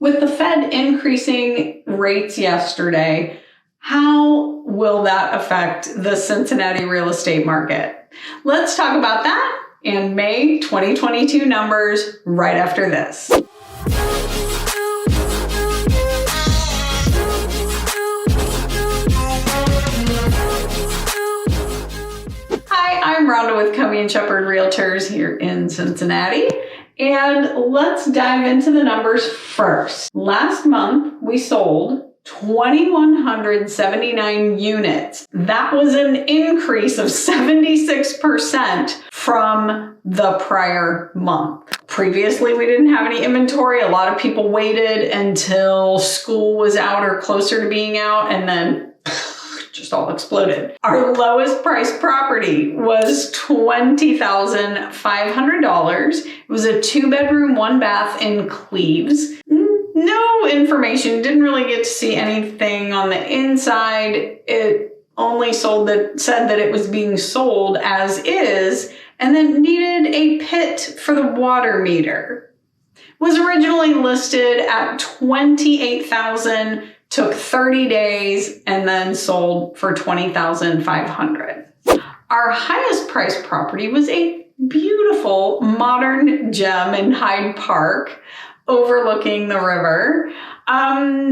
With the Fed increasing rates yesterday, how will that affect the Cincinnati real estate market? Let's talk about that and May 2022 numbers right after this. Hi, I'm Rhonda with Covey & Shepherd Realtors here in Cincinnati. And let's dive into the numbers first. Last month, we sold 2,179 units. That was an increase of 76% from the prior month. Previously, we didn't have any inventory. A lot of people waited until school was out or closer to being out, and then just all exploded. Our lowest priced property was $20,500. It was a 2-bedroom, 1-bath in Cleves. No information, didn't really get to see anything on the inside. It only said that it was being sold as is, and then needed a pit for the water meter. Was originally listed at $28,000. Took 30 days and then sold for $20,500. Our highest priced property was a beautiful modern gem in Hyde Park overlooking the river.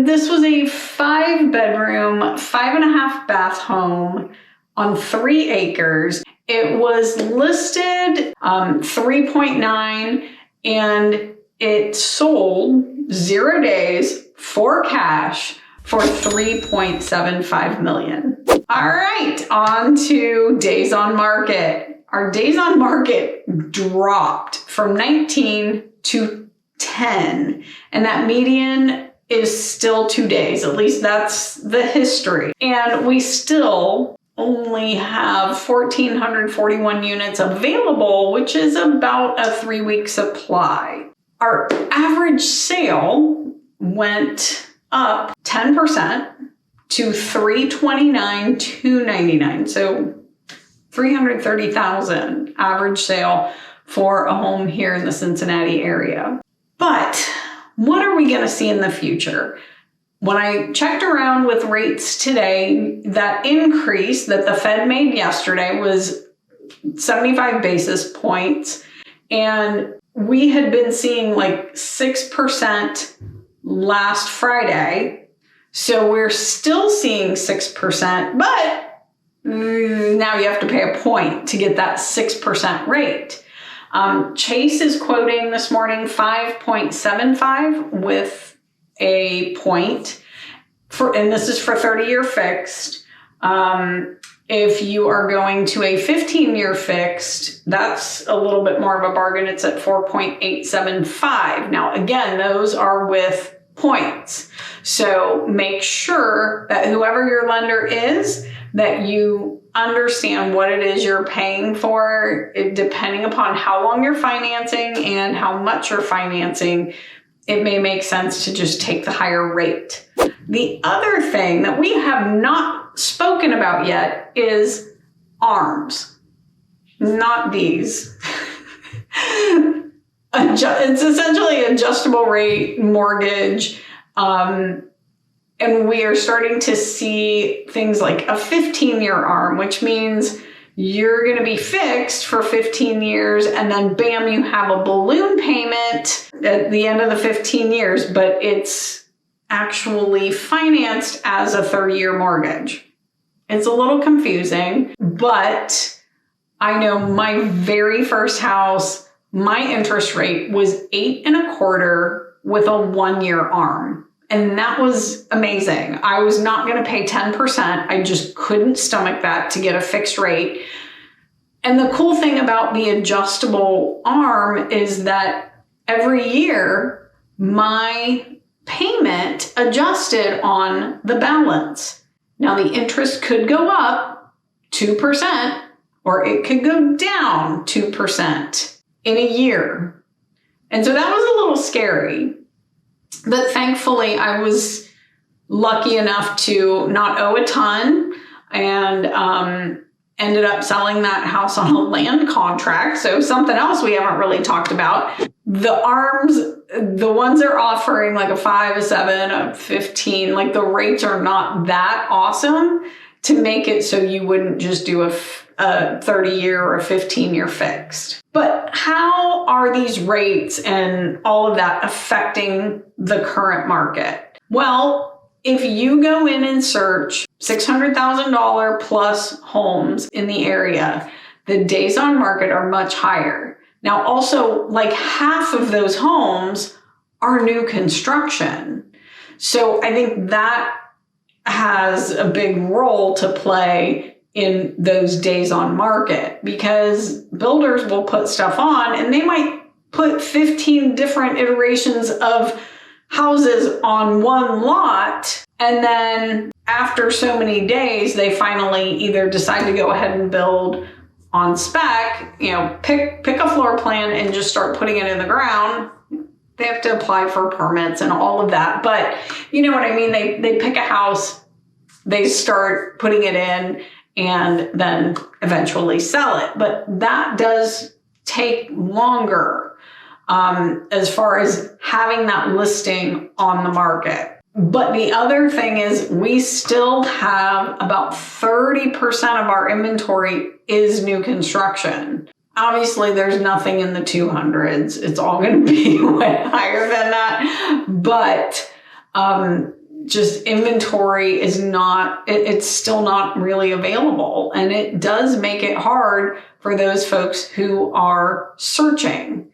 This was a 5-bedroom, 5.5-bath home on 3 acres. It was listed 3.9 and it sold 0 days for cash for $3.75 million. All right, on to days on market. Our days on market dropped from 19 to 10, and that median is still 2 days. At least that's the history. And we still only have 1,441 units available, which is about a 3-week supply. Our average sale went up 10% to $329,299. So $330,000 average sale for a home here in the Cincinnati area. But what are we going to see in the future? When I checked around with rates today, that increase that the Fed made yesterday was 75 basis points. And we had been seeing like 6% last Friday. So we're still seeing 6%, but now you have to pay a point to get that 6% rate. Chase is quoting this morning 5.75 with a point and this is for 30-year fixed. If you are going to a 15-year fixed, that's a little bit more of a bargain. It's at 4.875. Now, again, those are with points. So make sure that whoever your lender is, that you understand what it is you're paying for, depending upon how long you're financing and how much you're financing. It may make sense to just take the higher rate. The other thing that we have not spoken about yet is ARMs, not these. It's essentially adjustable rate mortgage. And we are starting to see things like a 15-year ARM, which means you're going to be fixed for 15 years and then bam, you have a balloon payment at the end of the 15 years, but it's actually financed as a 30-year mortgage. It's a little confusing, but I know my very first house, my interest rate was 8.25% with a 1-year ARM. And that was amazing. I was not going to pay 10%. I just couldn't stomach that to get a fixed rate. And the cool thing about the adjustable ARM is that every year my payment adjusted on the balance. Now the interest could go up 2% or it could go down 2% in a year. And so that was a little scary. But thankfully, I was lucky enough to not owe a ton and ended up selling that house on a land contract. So something else we haven't really talked about. the ones they're offering like a 5, a 7, a 15, like the rates are not that awesome to make it so you wouldn't just do a 30-year or a 15-year fixed. But how are these rates and all of that affecting the current market? Well, if you go in and search $600,000 plus homes in the area, the days on market are much higher. Now, also, like half of those homes are new construction. So I think that has a big role to play in those days on market, because builders will put stuff on and they might put 15 different iterations of houses on one lot. And then after so many days, they finally either decide to go ahead and build on spec, pick a floor plan and just start putting it in the ground. They have to apply for permits and all of that. But you know what I mean? They pick a house, they start putting it in, and then eventually sell it. But that does take longer as far as having that listing on the market. But the other thing is we still have about 30% of our inventory is new construction. Obviously, there's nothing in the 200s. It's all going to be way higher than that. But just inventory is not, it's still not really available. And it does make it hard for those folks who are searching.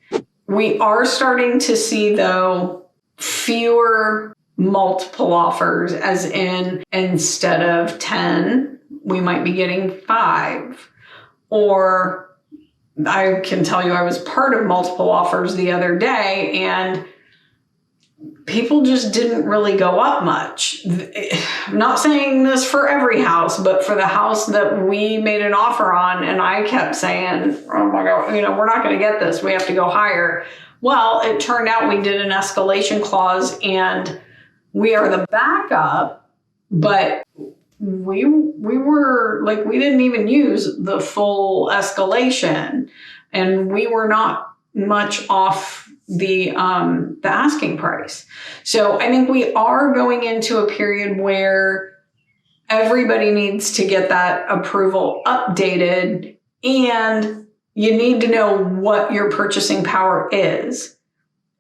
We are starting to see, though, fewer multiple offers, as in instead of 10, we might be getting 5. Or I can tell you I was part of multiple offers the other day and people just didn't really go up much. I'm not saying this for every house, but for the house that we made an offer on, and I kept saying, oh my God, we're not going to get this. We have to go higher. Well, it turned out we did an escalation clause and we are the backup, but we were like, we didn't even use the full escalation, and we were not much off the asking price. So I think we are going into a period where everybody needs to get that approval updated, and you need to know what your purchasing power is.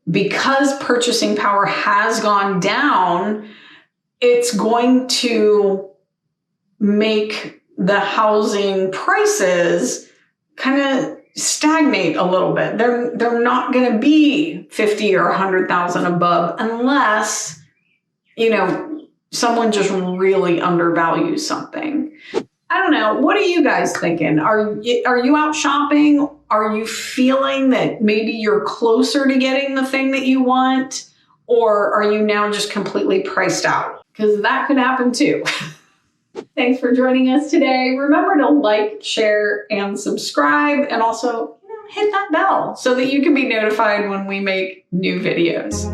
Because purchasing power has gone down, it's going to make the housing prices kind of stagnate a little bit. They're not going to be 50 or 100,000 above unless, someone just really undervalues something. I don't know. What are you guys thinking? Are you out shopping? Are you feeling that maybe you're closer to getting the thing that you want? Or are you now just completely priced out? Because that could happen too. Thanks for joining us today. Remember to like, share, and subscribe, and also hit that bell so that you can be notified when we make new videos.